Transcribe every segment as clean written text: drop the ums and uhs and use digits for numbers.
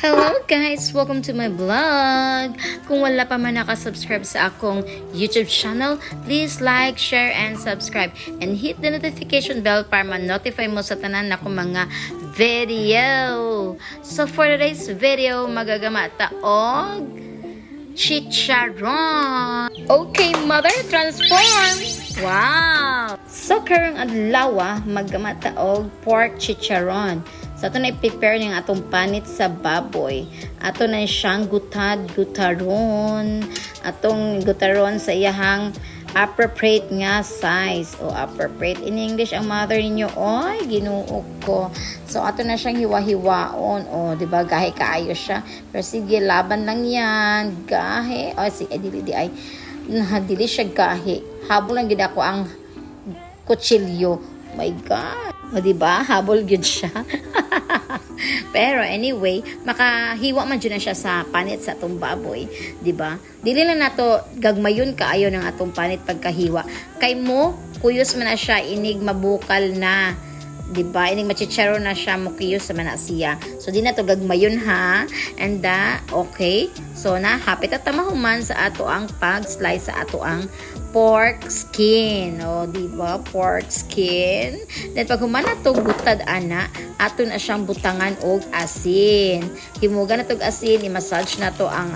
Hello guys! Welcome to my vlog! Kung wala pa man nakasubscribe sa akong YouTube channel, please like, share, and subscribe. And hit the notification bell para ma-notify mo sa tanan na akong mga video. So for today's video, magagama taog chicharon. Okay, mother, transform! Wow! So karong adlaw, magagama taog pork chicharon. So, ito na i-prepare ng atong panit sa baboy. Ato na siyang gutaron. Atong gutaron sa iyahang appropriate nga size. O appropriate in English ang mother ninyo. Oy, ginuok ko. So, ato na siyang hiwa-hiwaon. O, diba, gahe kaayo siya. Pero sige, laban lang yan. Gahe. O, sige, dili siya gahe. Habol lang gid ako ang kutsilyo. My God. O, diba? Habol yun siya. Pero anyway, makahiwa man dyan na siya sa panit sa atong baboy. Diba? Dili lang nato gagmayon kaayo ng atong panit pagkahiwa. Kay mo, kuyos man na siya, inig mabukal na. Diba? Inig machicharo na siya, mukiyos sa manasiya. So, di na to gagmayon ha. And okay. So, hapit at tamahuman sa ato ang pag-slice sa ato ang pork skin. O, diba? Pork skin. Then, pag humana to butad, ana, ato na siyang butangan og asin. Himugan na to asin, i-massage na to ang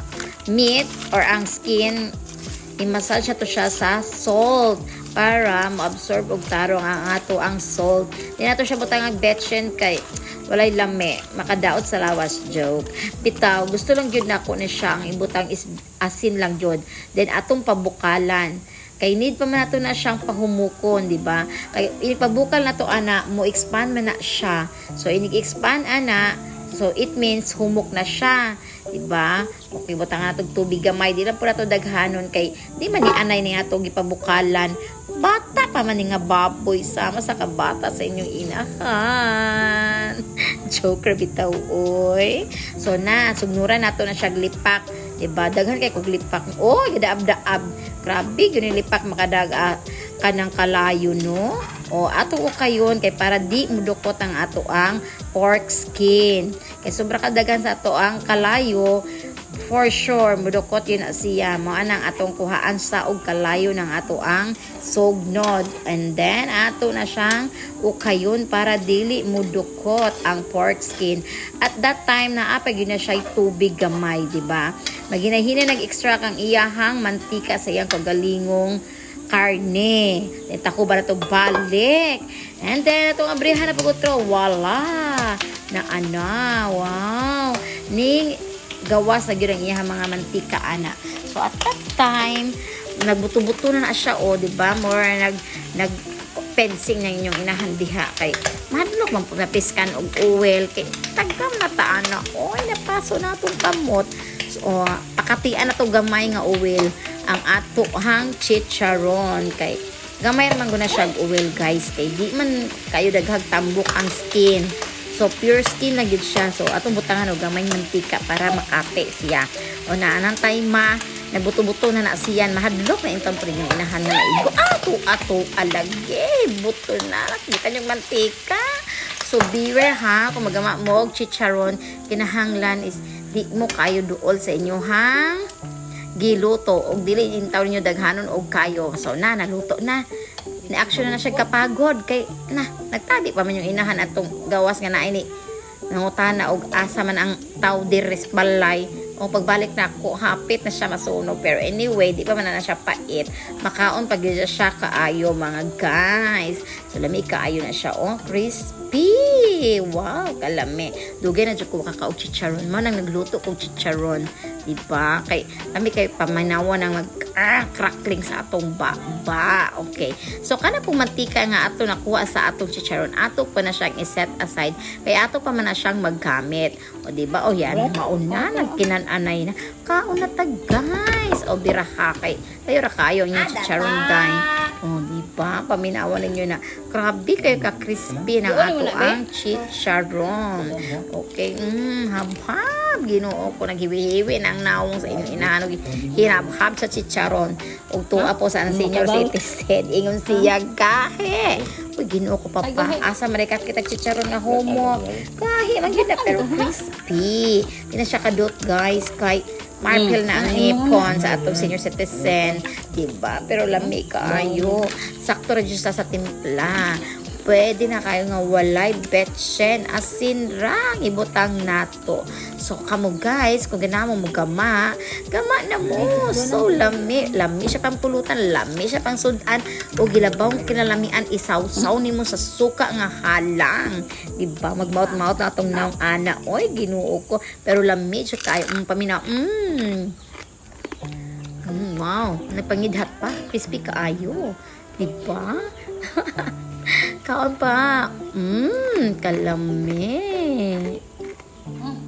meat or ang skin. I-massage na to siya sa salt para ma-absorb og tarong ang ato ang salt. Di na to siya butangan betchen kay walay lame, makadaot sa lawas, joke. Bitaw, gusto lang yun na ako na siya ang ibutang asin lang yun. Then, atong pabukalan. Kay need pa man nato na siyang pahumukon, di ba? Kay ipabukal na to ana, mo expand man na siya. So inig-expand ana, so it means humok na siya, di ba? Okay, butang na tog tubig gamay, di lang pura to daghanon kay di man ni anay ni atong ipabukalan. Bata pa man ni nga baboy sama sa kabata sa inyong inahan. Joker bitaw oy. So sugnuran nato na siya glipak. Diba? Daghan kay kog lipak. Oh, gadaab-daab. Grabe, yun yung lipak makadag kanang kalayo, no? O, ato o kayon kay para di mudukot ang ato ang pork skin. Kay sobra kadaghan sa ato ang kalayo, for sure, mudukot yun na siya. Mga nang atong kuhaan sa og kalayo ng ato ang sognod. And then, ato na siyang ukayon para dili mudukot ang pork skin. At that time, naapag yun na siya tubig gamay, diba? Maginahina nag-extract ang iyahang mantika sa iyang kagalingong karne. Tako ba na ito balik? And then, itong abrihan na pagutro, wala! Na wow! Ning gawas na yun ang iyahang mga mantika, ana. So, at that time, nagbuto-buto na siya, diba? More nag-fencing na inyong inahandiha kay madlok man po napiskan og oil kay tagam na taan na napaso na itong kamot. So, pakatian na to gamay nga oil ang ato hang chicharon kay gamay man guna siya oil guys kay di man kayo daghag tambok ang skin. So pure skin na gid siya. So atong butangan og gamay mantika para makate siya. O naanang time nagbuto-buto na siya mahadlok na intong pre yung inahan na igo ato alage buto na kita yung mantika. So beware ha kung magama mo og chicharon kinahanglan is di mo kayo duol sa inyo hang giluto og dili intaw niyo daghanon og kayo. So naluto na action na siya kapagod kay nagtabi pa man yung inahan atong gawas nga naay ni nangutana og asa man ang taw dires balay o pagbalik na ako hapit na siya masunog. Pero anyway di pa man na siya pait, makaon pag siya kaayo mga guys. So lami kaayo na siya crispy. Wow, kalami. Dugay na dyan ko kakaog chicharon. Nang nagluto kong chicharon. Diba? Kami kay pamanawa ng crackling sa atong baba. Okay. So, kana pong mantika nga ato nakuha sa atong chicharon. Ato pa na siyang iset aside. Kaya ato pa man na siyang maggamit. O, diba? O, yan. Mauna. Nagkinananay na. Kauna ta, guys. O, biraha kay. Tayo ra kayo yung chicharon, guys. O, diba? Paminawa ninyo na. Grabe kayo ka-crispy ng ato ang chicharon. Okay. Habhab. Ginoo ko naghiwi-hiwi ng naong sa inyong inahanog. Hinabhab sa chicharon. O tuwa po sa senior citizen. Ingon siya gahe. Uy, ginoo ko papa. Asa marikat kita chicharon nga homo. Gahe Lahi, magyud na pero crispy. Di na siya kadot, guys. Kay marpil na ang ipon sa atong senior citizen. Diba? Pero lami kaayo. Sakto rin siya sa timpla. Pwede na kayo nga walay betchen asin rang ibutang nato. So kamo guys, kung ganamo mo gama na mo. So lami siya pang pulutan, lami siya pang sudan o gilabaw kinalamian isawsaw nimo sa suka nga halang. Diba? Magmaut-maut na atong naong ana. Oy, Ginoo ko. Pero lami siya kayo paminaw. Wow, nagpangidhat pa. Crispy kaayo. Diba? Kaon pa. Kalami.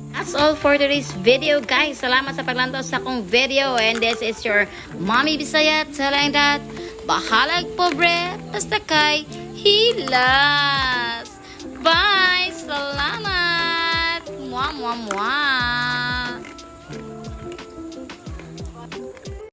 That's all for today's video, guys. Salamat sa paglantaw sa akong video. And this is your Mommy Bisaya telling that bahalag pobre basta kay hilas. Bye! Salamat! Mwah, mwah, mwah!